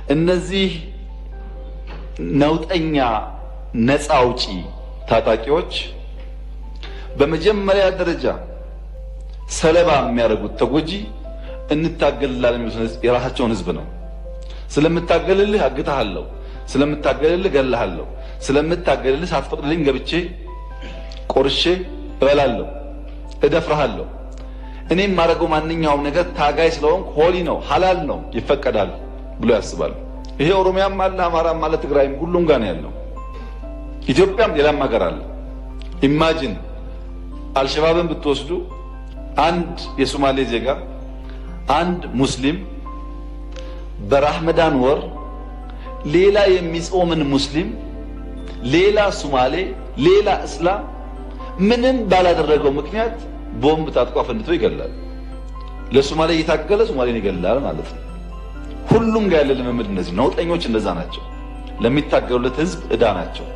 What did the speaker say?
እነዚህ ነውጠኛ ነፃ አውጪ ታጣቂዎች በመጀመሪያ ደረጃ ሰለባ የሚያደርጉት ተጎጂ እንታገልላለን የሚሉት የራሳቸውን ህዝብ ነው። ስለምታገልልህ አግታለሁ፣ ስለምታገልልህ ገለሃለሁ፣ ስለምታገልልህ ሳትፈቅድልኝ ገብቼ ቆርሼ እበላለሁ፣ እደፍርሃለሁ። እኔም ማድረገው ማንኛውም ነገር ታጋይ ስለሆንኩ ሆሊ ነው፣ ሐላል ነው፣ ይፈቀዳል ብሎ ያስባሉ። ይሄ ኦሮሚያም አለ፣ አማራም አለ፣ ትግራይም ሁሉም ጋር ነው ያለው። ኢትዮጵያም ሌላም ሀገር አለ። ኢማጂን አልሸባብን ብትወስዱ አንድ የሶማሌ ዜጋ አንድ ሙስሊም በራመዳን ወር ሌላ የሚጾምን ሙስሊም ሌላ ሶማሌ ሌላ እስላም ምንም ባላደረገው ምክንያት ቦምብ ታጥቆ አፈንድቶ ይገላል። ለሶማሌ እየታገለ ሶማሌን ይገላል ማለት ነው። ሁሉም ጋር ያለ ልምምድ እነዚህ ነውጠኞች እንደዛ ናቸው። ለሚታገሉለት ህዝብ ዕዳ ናቸው።